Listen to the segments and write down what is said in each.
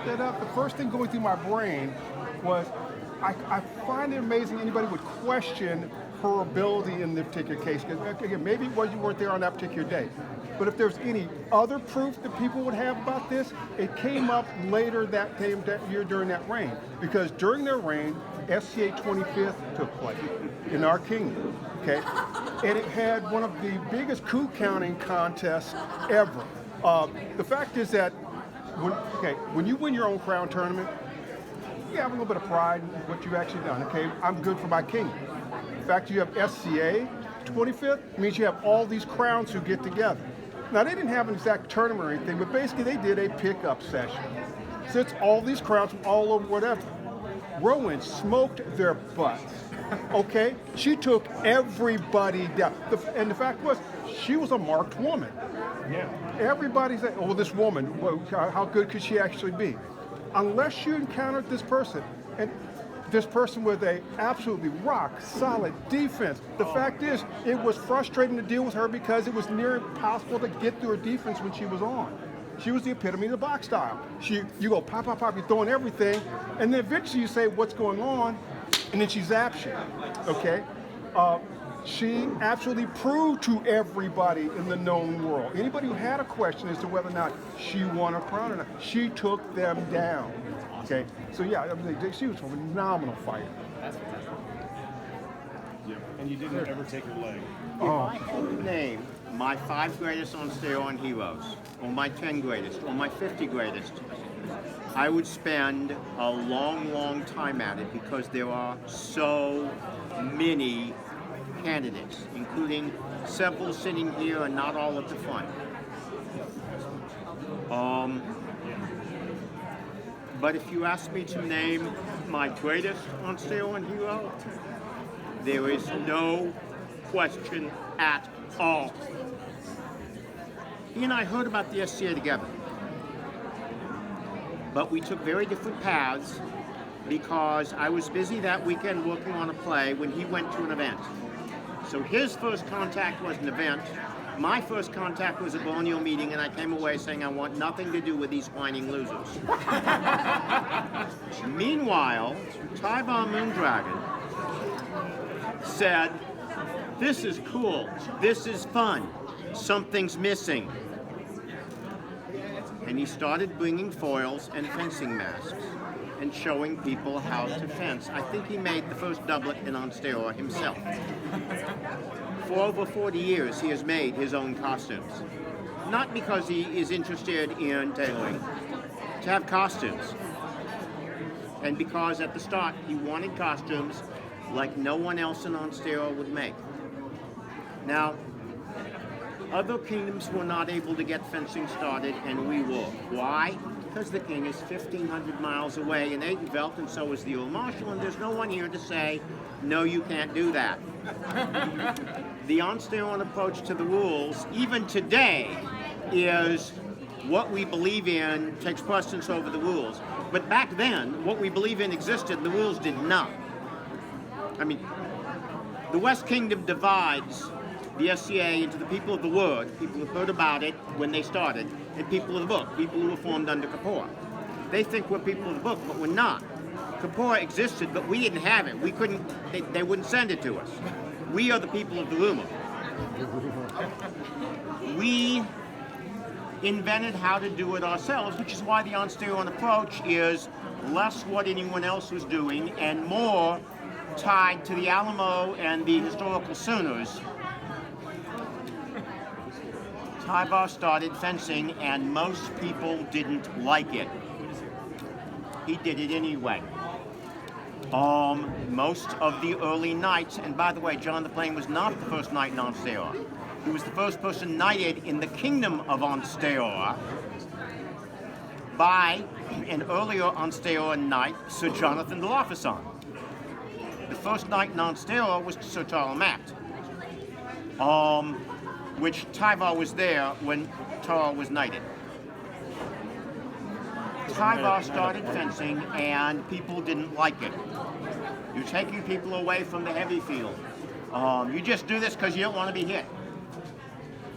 that up, the first thing going through my brain was, I find it amazing anybody would question her ability in this particular case. Again, maybe it was you weren't there on that particular day. But if there's any other proof that people would have about this, it came up later that year during that reign. Because during their reign, SCA 25th took place in our kingdom, okay? And it had one of the biggest coup counting contests ever. The fact is that, when you win your own crown tournament, you have a little bit of pride in what you've actually done, okay? I'm good for my kingdom. The fact you have SCA 25th means you have all these crowns who get together. Now, they didn't have an exact tournament or anything, but basically they did a pickup session. So it's all these crowns from all over whatever. Rowan smoked their butts, okay? She took everybody down. And the fact was, she was a marked woman. Yeah. Everybody said, oh, well, this woman, well, how good could she actually be? Unless you encountered this person, and this person with a absolutely rock solid defense. The fact is, it was frustrating to deal with her because it was near impossible to get through her defense when she was on. She was the epitome of the box style. You go pop, pop, pop, you're throwing everything, and then eventually you say, what's going on? And then she zaps you, okay? She absolutely proved to everybody in the known world, anybody who had a question as to whether or not she won a crown or not, she took them down, okay? So yeah, I mean, she was a phenomenal fighter. That's fantastic. Yeah. And you didn't ever take her leg. If I had to name my 5 greatest Ansteorran heroes, or my 10 greatest, or my 50 greatest, I would spend a long, long time at it because there are so many candidates, including several sitting here and not all at the front. But if you ask me to name my greatest Ansteorran hero, there is no question at all. He and I heard about the SCA together, but we took very different paths because I was busy that weekend working on a play when he went to an event. So his first contact was an event. My first contact was a Borneo meeting, and I came away saying, I want nothing to do with these whining losers. Meanwhile, Tivar Moondragon said, this is cool, this is fun, something's missing. And he started bringing foils and fencing masks and showing people how to fence. I think he made the first doublet in Ansteorran himself. For over 40 years, he has made his own costumes. Not because he is interested in tailoring, to have costumes. And because at the start, he wanted costumes like no one else in Ansteorran would make. Now, other kingdoms were not able to get fencing started, and we were. Why? Because the king is 1,500 miles away in Adenvelt, and so is the Earl Marshal, and there's no one here to say, no, you can't do that. The Ansteorran approach to the rules, even today, is what we believe in takes precedence over the rules. But back then, what we believe in existed, the rules did not. I mean, the West Kingdom divides the SCA into the people of the word, people who heard about it when they started, and people of the book, people who were formed under Kapor. They think we're people of the book, but we're not. Kapor existed, but we didn't have it. We couldn't, they wouldn't send it to us. We are the people of the rumor. We invented how to do it ourselves, which is why the Ansteorran approach is less what anyone else was doing and more tied to the Alamo and the historical Sooners. Tivar started fencing, and most people didn't like it. He did it anyway. Most of the early knights, and by the way, John the Plain was not the first knight in Ansteorran. He was the first person knighted in the kingdom of Ansteorran by an earlier Ansteorran knight, Sir Jonathan de Laufeyson. The first knight in Ansteorran was Sir Tarlamact, which Tivar was there when Tar was knighted. Tivar started fencing, and people didn't like it. You're taking people away from the heavy field. You just do this because you don't want to be hit.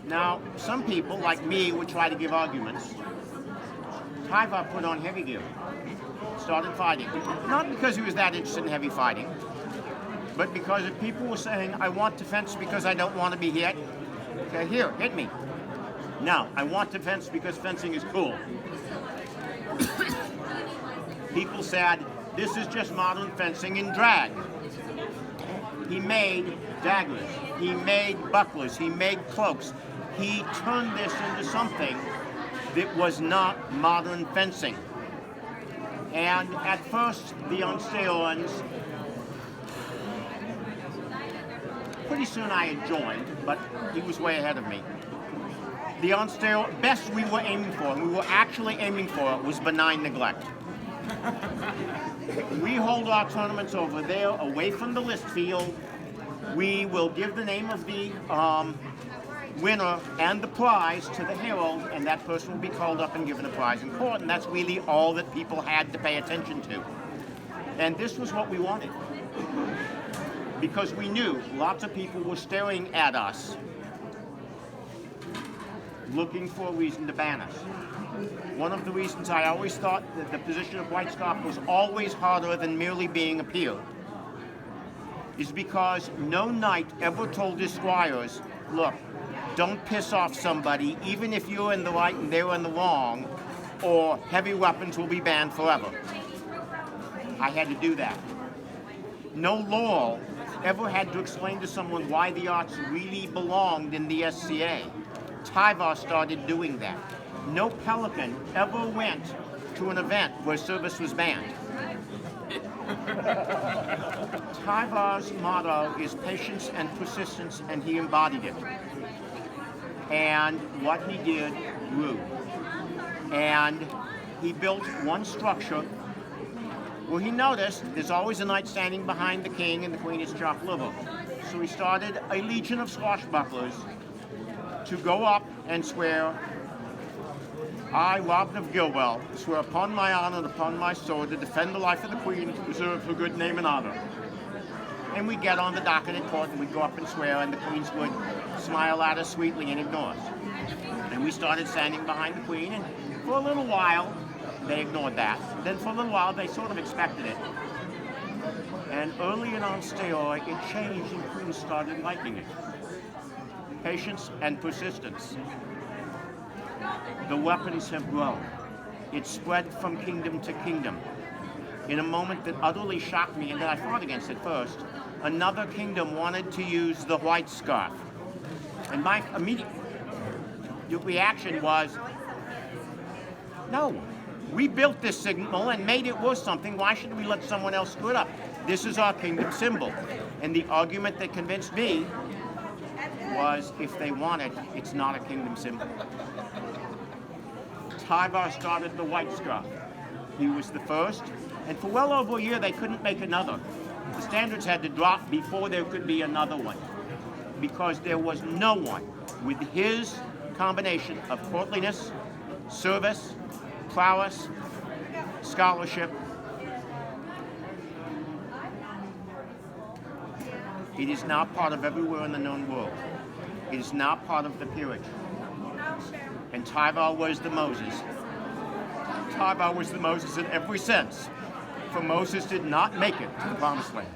Now, some people, like me, would try to give arguments. Tivar put on heavy gear, started fighting. Not because he was that interested in heavy fighting, but because if people were saying, I want to fence because I don't want to be hit, okay, here, hit me. No, I want to fence because fencing is cool. People said, this is just modern fencing in drag. He made daggers, he made bucklers, he made cloaks. He turned this into something that was not modern fencing. And at first, the Ansteorrans, pretty soon I had joined, but he was way ahead of me. The best we were aiming for, and we were actually aiming for, was benign neglect. We hold our tournaments over there, away from the list field. We will give the name of the winner and the prize to the herald, and that person will be called up and given a prize in court, and that's really all that people had to pay attention to. And this was what we wanted, because we knew lots of people were staring at us, looking for a reason to ban us. One of the reasons I always thought that the position of White Scarf was always harder than merely being a peer is because no knight ever told his squires, look, don't piss off somebody, even if you're in the right and they're in the wrong, or heavy weapons will be banned forever. I had to do that. No law ever had to explain to someone why the arts really belonged in the SCA. Tivar started doing that. No pelican ever went to an event where service was banned. Tivar's motto is patience and persistence, and he embodied it. And what he did grew. And he built one structure where he noticed there's always a knight standing behind the king and the queen is chopped liver. So he started a legion of swashbucklers to go up and swear, I, Robin of Gilwell, swear upon my honor and upon my sword to defend the life of the queen and to preserve her good name and honor. And we'd get on the docket in court and we'd go up and swear, and the queens would smile at us sweetly and ignore us. And we started standing behind the queen, and for a little while, they ignored that. Then for a little while, they sort of expected it. And early in Ansteorran, it changed and queens started liking it. Patience and persistence. The weapons have grown. It spread from kingdom to kingdom. In a moment that utterly shocked me, and that I fought against at first, another kingdom wanted to use the white scarf. And my immediate reaction was, no, we built this signal and made it worth something. Why should we let someone else screw it up? This is our kingdom symbol. And the argument that convinced me was, if they want it, it's not a kingdom symbol. Tivar started the white scarf. He was the first, and for well over a year they couldn't make another. The standards had to drop before there could be another one, because there was no one with his combination of courtliness, service, prowess, scholarship. It is now part of everywhere in the known world. It is now part of the peerage. And Tivar was the Moses. Tivar was the Moses in every sense, for Moses did not make it to the Promised Land.